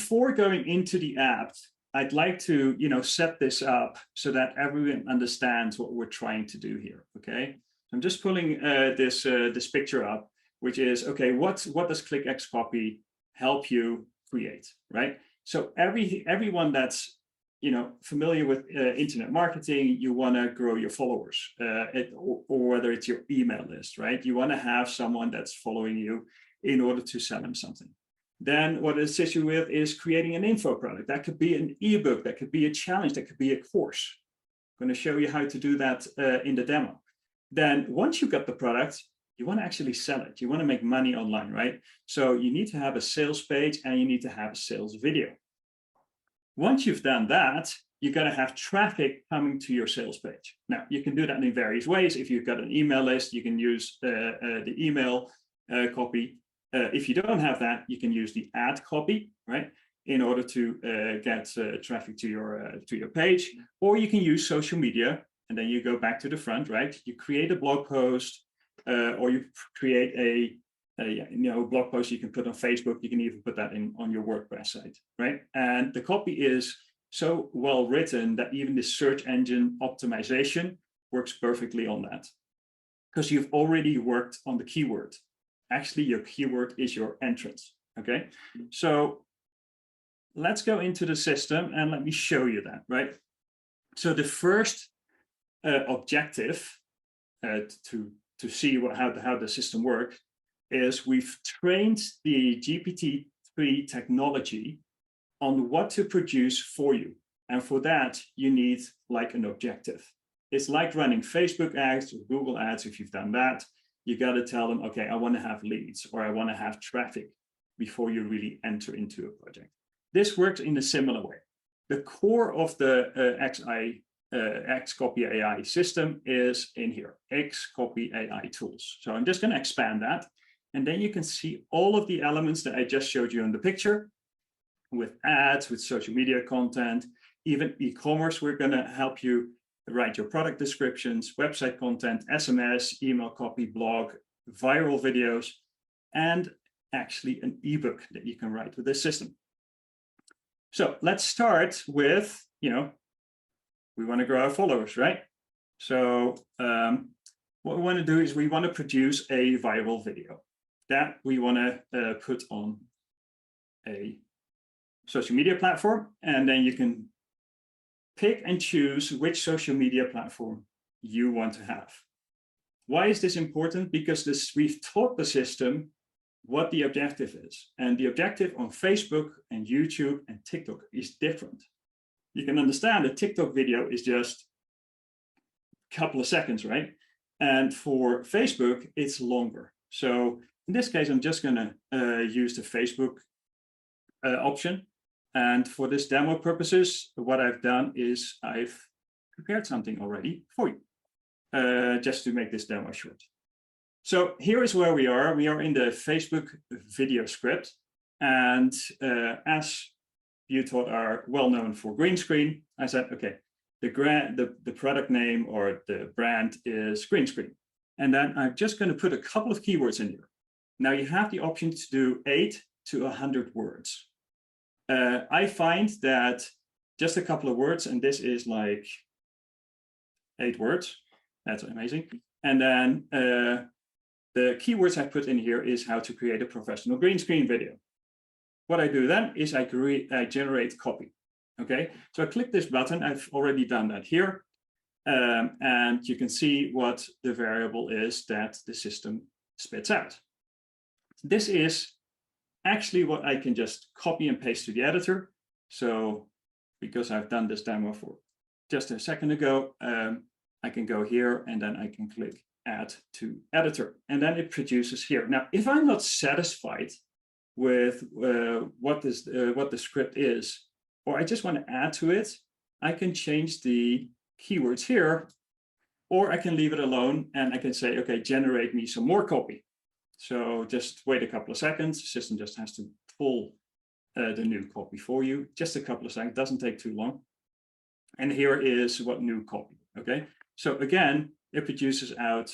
before going into the app, I'd like to, set this up so that everyone understands what we're trying to do here. Okay, I'm just pulling this picture up, which is okay. What does KlickXCopy help you create, right? So everyone that's familiar with internet marketing, you want to grow your followers, or whether it's your email list, right? You want to have someone that's following you in order to sell them something. Then what it assists you with is creating an info product. That could be an ebook, that could be a challenge, that could be a course. I'm going to show you how to do that in the demo. Then once you got the product, you want to actually sell it. You want to make money online, right? So you need to have a sales page and you need to have a sales video. Once you've done that, you got to have traffic coming to your sales page. Now, you can do that in various ways. If you've got an email list, you can use the email copy. If you don't have that, you can use the ad copy, right, in order to get traffic to your page. Or you can use social media, and then you go back to the front, right? You create a blog post, or you create a blog post you can put on Facebook. You can even put that on your WordPress site, right? And the copy is so well written that even the search engine optimization works perfectly on that, because you've already worked on the keyword. Actually, your keyword is your entrance, okay? So let's go into the system and let me show you that, right? So the first objective to see how the system works is we've trained the GPT-3 technology on what to produce for you. And for that, you need like an objective. It's like running Facebook ads or Google ads. If you've done that, you got to tell them, okay, I want to have leads or I want to have traffic before you really enter into a project. This works in a similar way. The core of the XCopy AI system is in here, XCopy AI tools. So I'm just going to expand that. And then you can see all of the elements that I just showed you in the picture with ads, with social media content, even e-commerce. We're going to help you write your product descriptions, website content, SMS, email copy, blog, viral videos, and actually an ebook that you can write with this system. So let's start with, we want to grow our followers, right? So what we want to do is we want to produce a viral video that we want to put on a social media platform, and then you can pick and choose which social media platform you want to have. Why is this important? Because we've taught the system what the objective is. And the objective on Facebook and YouTube and TikTok is different. You can understand a TikTok video is just a couple of seconds, right? And for Facebook, it's longer. So in this case, I'm just going to use the Facebook option. And for this demo purposes, what I've done is I've prepared something already for you, just to make this demo short. So here is where we are. We are in the Facebook video script. And as you taught are well known for green screen, I said, okay, the product name or the brand is green screen. And then I'm just going to put a couple of keywords in here. Now you have the option to do 8 to 100 words. I find that just a couple of words, and this is like 8 words. That's amazing. And then the keywords I put in here is how to create a professional green screen video. What I do then is I generate copy. Okay, so I click this button. I've already done that here. And you can see what the variable is that the system spits out. This is actually what I can just copy and paste to the editor. So because I've done this demo for just a second ago, I can go here and then I can click add to editor, and then it produces here. Now, if I'm not satisfied with what the script is, or I just want to add to it, I can change the keywords here, or I can leave it alone and I can say, okay, generate me some more copy. So just wait a couple of seconds. The system just has to pull the new copy for you. Just a couple of seconds, doesn't take too long. And here is what new copy, okay? So again, it produces a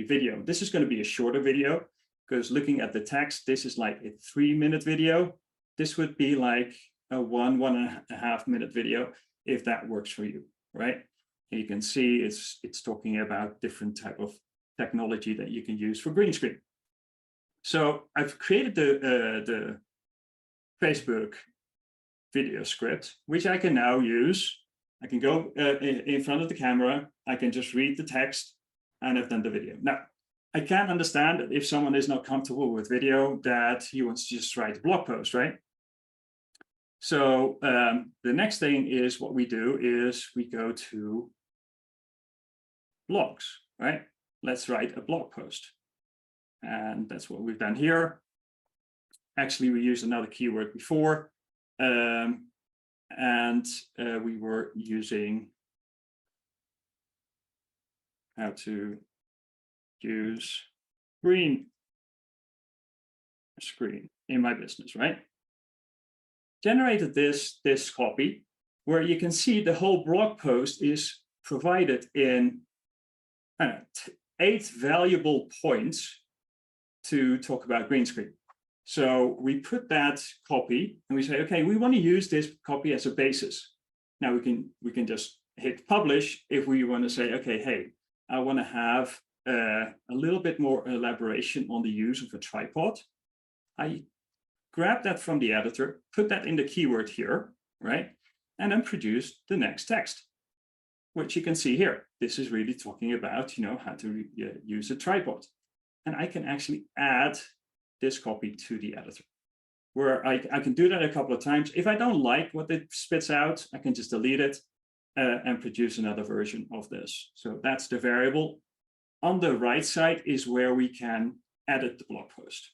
video. This is going to be a shorter video because looking at the text, this is like a 3-minute video. this would be like a 1.5 minute video, if that works for you, right? And you can see it's talking about different type of technology that you can use for green screen. So I've created the Facebook video script, which I can now use. I can go in front of the camera, I can just read the text, and I've done the video. Now, I can understand that if someone is not comfortable with video, that he wants to just write a blog post, right? So the next thing is what we do is we go to blogs, right? Let's write a blog post. And that's what we've done here. Actually, we used another keyword before. We were using how to use green screen in my business, right? Generated this copy where you can see the whole blog post is provided in 8 valuable points to talk about green screen. So we put that copy and we say, okay, we want to use this copy as a basis. Now we can just hit publish if we want to say, okay, hey, I want to have a little bit more elaboration on the use of a tripod. I grab that from the editor, put that in the keyword here, right? And then produce the next text, which you can see here. This is really talking about, how to use a tripod. And I can actually add this copy to the editor, where I can do that a couple of times. If I don't like what it spits out, I can just delete it and produce another version of this. So that's the variable. On the right side is where we can edit the blog post.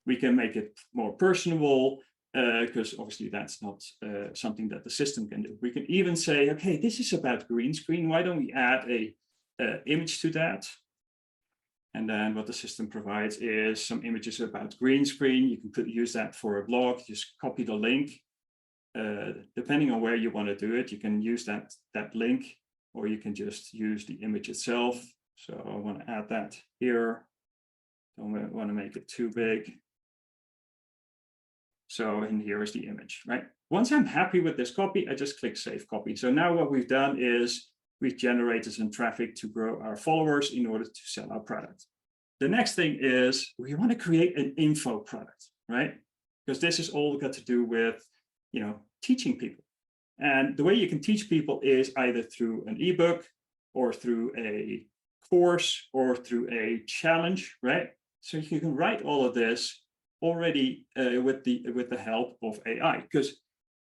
We can make it more personable, because obviously that's not something that the system can do. We can even say, okay, this is about green screen. Why don't we add a image to that? And then what the system provides is some images about green screen. You can use that for a blog. Just copy the link. Depending on where you want to do it, you can use that link, or you can just use the image itself. So I want to add that here. Don't want to make it too big. So, and here is the image, right? Once I'm happy with this copy, I just click Save Copy. So now what we've done is we've generated some traffic to grow our followers in order to sell our product. The next thing is we want to create an info product, right? Because this is all got to do with, teaching people. And the way you can teach people is either through an ebook or through a course or through a challenge, right? So you can write all of this already with the help of AI. Because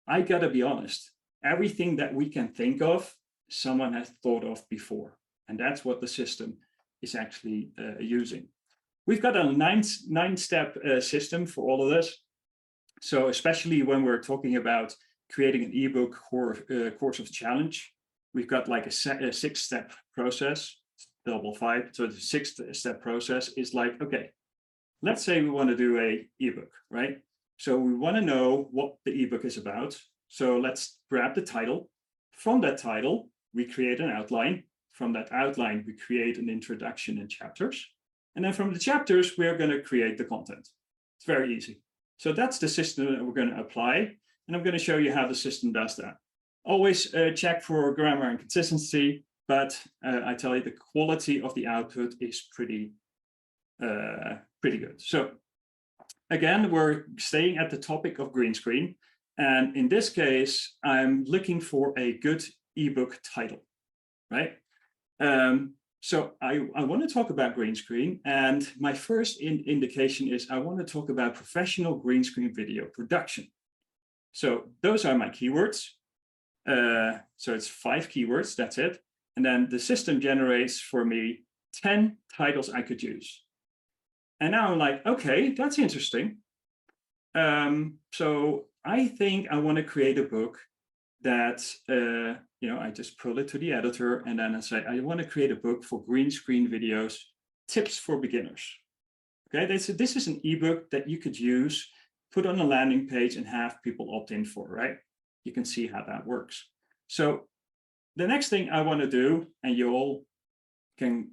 I gotta be honest, everything that we can think of, someone has thought of before, and that's what the system is actually using. We've got a nine-step system for all of this. So especially when we're talking about creating an ebook or course of challenge, we've got like a 6-step process, double 5. So the 6th-step process is like, okay, let's say we want to do a ebook, right? So we want to know what the ebook is about. So let's grab the title. From that title, we create an outline. From that outline, we create an introduction and chapters. And then from the chapters, we're going to create the content. It's very easy. So that's the system that we're going to apply. And I'm going to show you how the system does that. Always check for grammar and consistency, but I tell you, the quality of the output is pretty good. So again, we're staying at the topic of green screen. And in this case, I'm looking for a good ebook title, right? So I want to talk about green screen. And my first indication is I want to talk about professional green screen video production. So those are my keywords. So it's 5 keywords, that's it. And then the system generates for me 10 titles I could use. And now I'm like, okay, that's interesting. So I think I want to create a book that, I just pull it to the editor and then I say, I want to create a book for green screen videos, tips for beginners. Okay, this is an ebook that you could use, put on a landing page and have people opt in for, right? You can see how that works. So the next thing I want to do, and you all can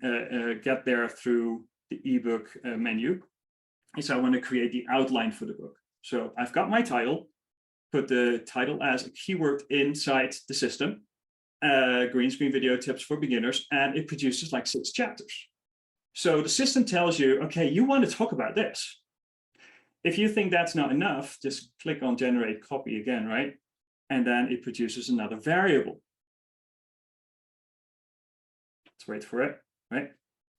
get there through the ebook menu, is I want to create the outline for the book. So I've got my title, put the title as a keyword inside the system, green screen video tips for beginners, and it produces like 6 chapters. So the system tells you, okay, you want to talk about this. If you think that's not enough, just click on generate copy again, right? And then it produces another variable. Let's wait for it, right?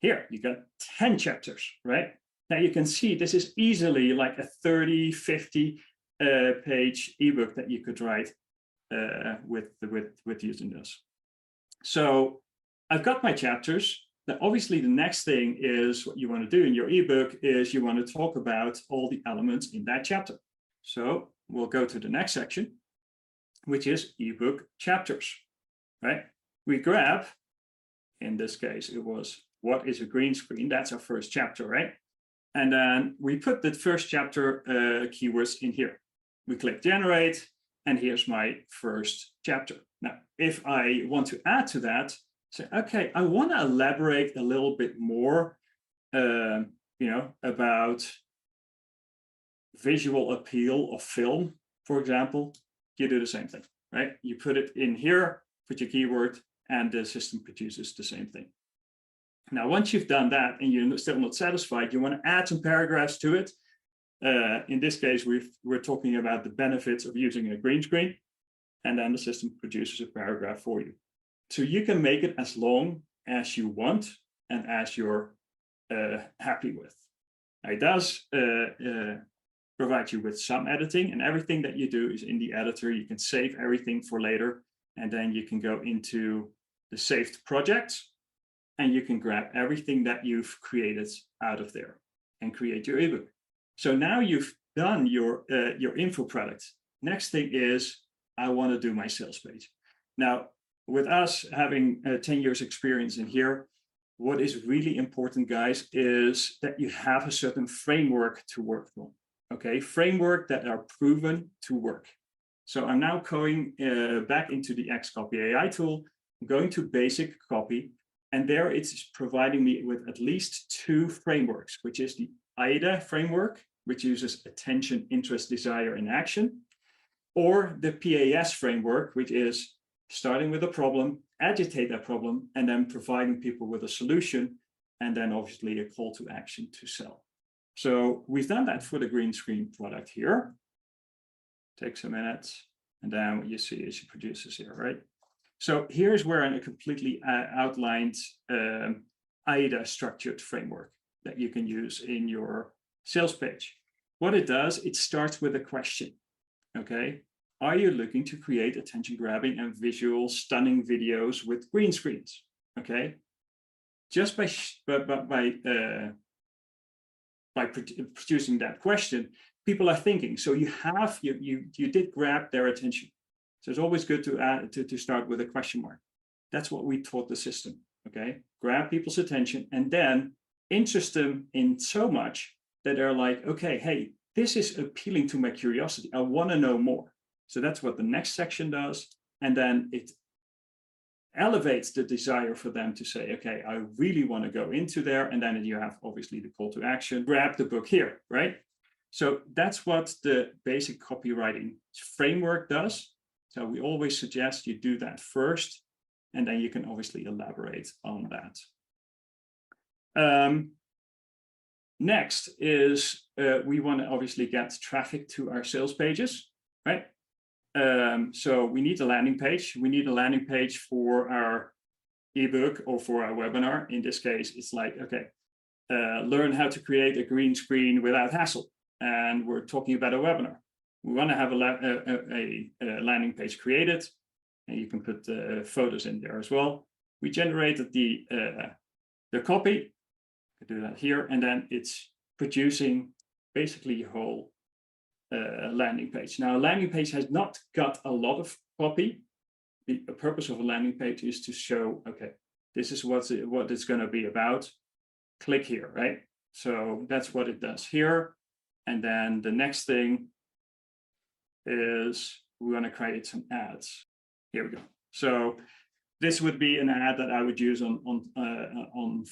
Here, you got 10 chapters, right? Now you can see this is easily like a 30, 50 page ebook that you could write with using this. So I've got my chapters. Now, obviously, the next thing is what you want to do in your ebook is you want to talk about all the elements in that chapter. So we'll go to the next section, which is ebook chapters, right? We grab, in this case, it was what is a green screen? That's our first chapter, right? And then we put the first chapter keywords in here. We click generate, and here's my first chapter. Now, if I want to add to that, say, okay, I want to elaborate a little bit more, about visual appeal of film, for example, you do the same thing, right? You put it in here, put your keyword, and the system produces the same thing. Now, once you've done that and you're still not satisfied, you want to add some paragraphs to it. In this case, we're talking about the benefits of using a green screen, and then the system produces a paragraph for you. So you can make it as long as you want and as you're happy with. It does provide you with some editing, and everything that you do is in the editor. You can save everything for later, and then you can go into the saved projects, and you can grab everything that you've created out of there and create your ebook. So now you've done your info product. Next thing is, I want to do my sales page. Now, with us having 10 years experience in here, what is really important, guys, is that you have a certain framework to work from. Okay, framework that are proven to work. So I'm now going back into the XCopy AI tool. I'm going to basic copy, and there it's providing me with at least 2 frameworks, which is the AIDA framework, which uses attention, interest, desire, and action, or the PAS framework, which is starting with a problem, agitate that problem, and then providing people with a solution, and then obviously a call to action to sell. So we've done that for the green screen product here. Takes a minute, and then what you see is it produces here, right? So here's where a completely outlined AIDA structured framework that you can use in your sales page. What it does, it starts with a question, okay? Are you looking to create attention-grabbing and visual stunning videos with green screens? Okay, just by producing that question, people are thinking. So you did grab their attention. So it's always good to start with a question mark. That's what we taught the system. Okay, grab people's attention and then interest them in so much that they're like, okay, hey, this is appealing to my curiosity. I want to know more. So that's what the next section does. And then it elevates the desire for them to say, okay, I really want to go into there. And then you have obviously the call to action, grab the book here, right? So that's what the basic copywriting framework does. So we always suggest you do that first, and then you can obviously elaborate on that. Next is we want to obviously get traffic to our sales pages, right? So we need a landing page. We need a landing page for our ebook or for our webinar. In this case, it's like, okay, learn how to create a green screen without hassle. And we're talking about a webinar. We want to have a landing page created, and you can put photos in there as well. We generated the copy. I do that here, and then it's producing basically a whole landing page. Now, a landing page has not got a lot of copy. The purpose of a landing page is to show, okay, this is what it's going to be about. Click here, right? So that's what it does here. And then the next thing is we want to create some ads. Here we go. So this would be an ad that I would use on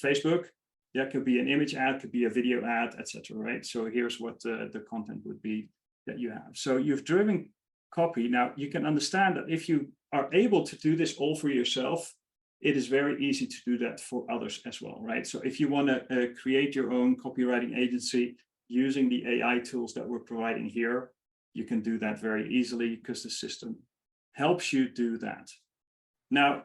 Facebook. That could be an image ad, could be a video ad, etc. Right? So here's what the content would be that you have. So you've driven copy. Now you can understand that if you are able to do this all for yourself, it is very easy to do that for others as well, right? So if you want to create your own copywriting agency using the AI tools that we're providing here, you can do that very easily because the system helps you do that. Now,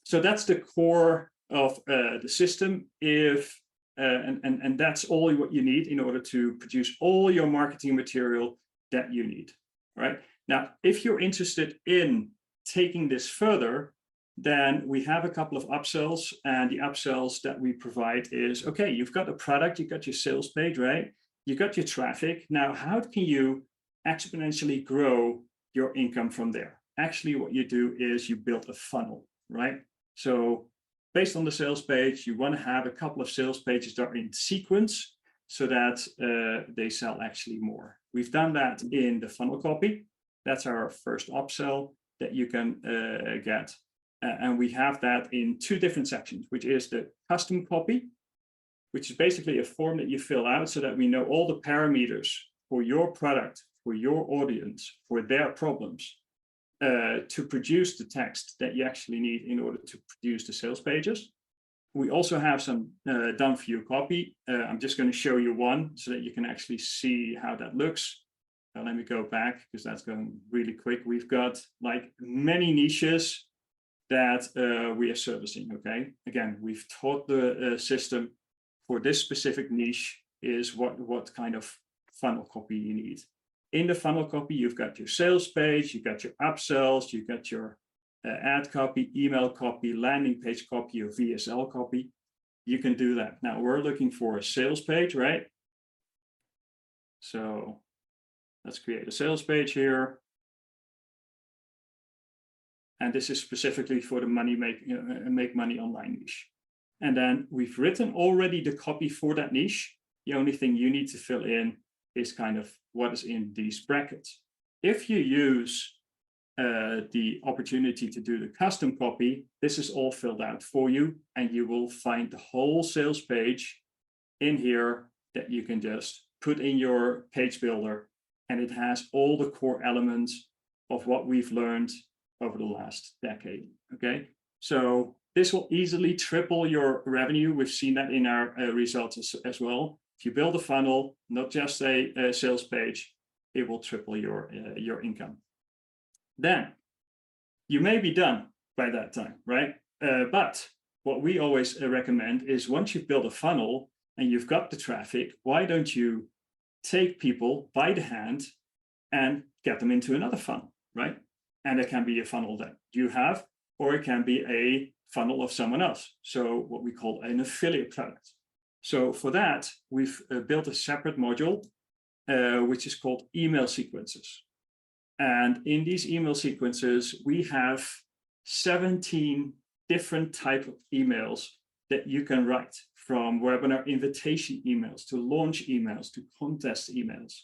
so that's the core of the system. And that's all what you need in order to produce all your marketing material that you need, right? Now, if you're interested in taking this further, then we have a couple of upsells, and the upsells that we provide is, okay, you've got a product, you've got your sales page, right? You got your traffic. Now, how can you exponentially grow your income from there? Actually, what you do is you build a funnel, right? So based on the sales page, you want to have a couple of sales pages that are in sequence so that they sell actually more. We've done that in the funnel copy. That's our first upsell that you can get. And we have that in two different sections, which is the custom copy, which is basically a form that you fill out so that we know all the parameters for your product, for your audience, for their problems, to produce the text that you actually need in order to produce the sales pages. We also have some done for you copy. I'm just going to show you one so that you can actually see how that looks. Let me go back because that's going really quick. We've got like many niches that we are servicing, okay? Again, we've taught the system for this specific niche is what kind of funnel copy you need. In the funnel copy, you've got your sales page, you've got your upsells, you've got your ad copy, email copy, landing page copy, or VSL copy. You can do that. Now, we're looking for a sales page, right? So let's create a sales page here. And this is specifically for the make money online niche. And then we've written already the copy for that niche. The only thing you need to fill in is kind of what is in these brackets. If you use the opportunity to do the custom copy, this is all filled out for you, and you will find the whole sales page in here that you can just put in your page builder, and it has all the core elements of what we've learned over the last decade, okay? So this will easily triple your revenue. We've seen that in our results as well. If you build a funnel, not just a sales page, it will triple your income. Then you may be done by that time, right? But what we always recommend is once you've built a funnel and you've got the traffic, why don't you take people by the hand and get them into another funnel, right? And it can be a funnel that you have, or it can be a funnel of someone else. So what we call an affiliate product. So for that, we've built a separate module, which is called email sequences. And in these email sequences, we have 17 different types of emails that you can write, from webinar invitation emails to launch emails to contest emails.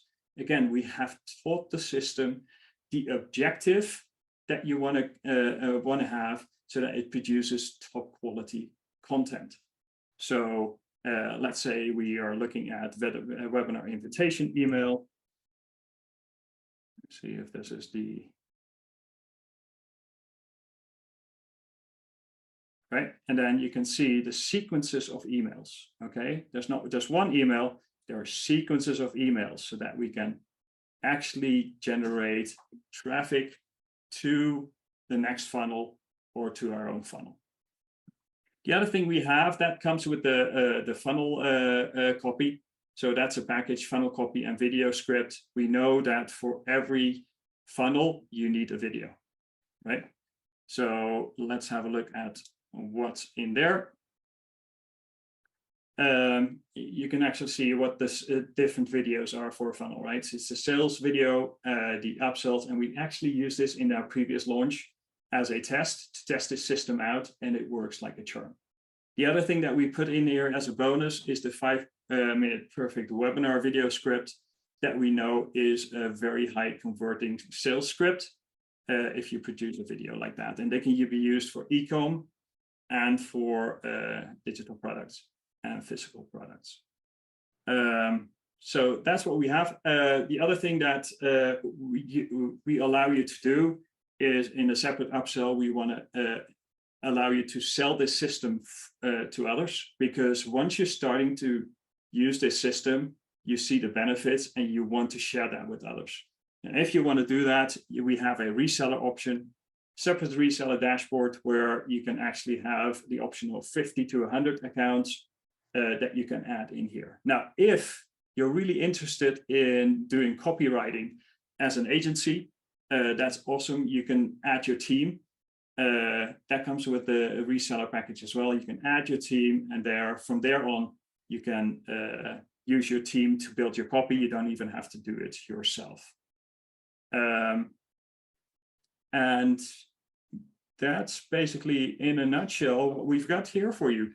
Again, we have taught the system the objective that you want to have so that it produces top quality content. So let's say we are looking at webinar invitation email. Let's see if this is the right, and then you can see the sequences of emails. Okay, there's not just one email, there are sequences of emails so that we can actually generate traffic to the next funnel or to our own funnel. The other thing we have that comes with the funnel copy. So that's a package, funnel copy and video script. We know that for every funnel, you need a video, right? So let's have a look at what's in there. You can actually see what the different videos are for a funnel, right? So it's the sales video, the upsells, and we actually use this in our previous launch as a test to test this system out, and it works like a charm. The other thing that we put in here as a bonus is the 5-minute perfect webinar video script that we know is a very high converting sales script if you produce a video like that. And they can be used for e-com and for digital products and physical products. So that's what we have. The other thing that we allow you to do is, in a separate upsell, we want to allow you to sell this system to others, because once you're starting to use this system, you see the benefits and you want to share that with others. And if you want to do that, we have a reseller option, separate reseller dashboard, where you can actually have the option of 50 to 100 accounts that you can add in here. Now, if you're really interested in doing copywriting as an agency, that's awesome. You can add your team. That comes with the reseller package as well. You can add your team, and from there on, you can use your team to build your copy. You don't even have to do it yourself. And that's basically, in a nutshell, what we've got here for you.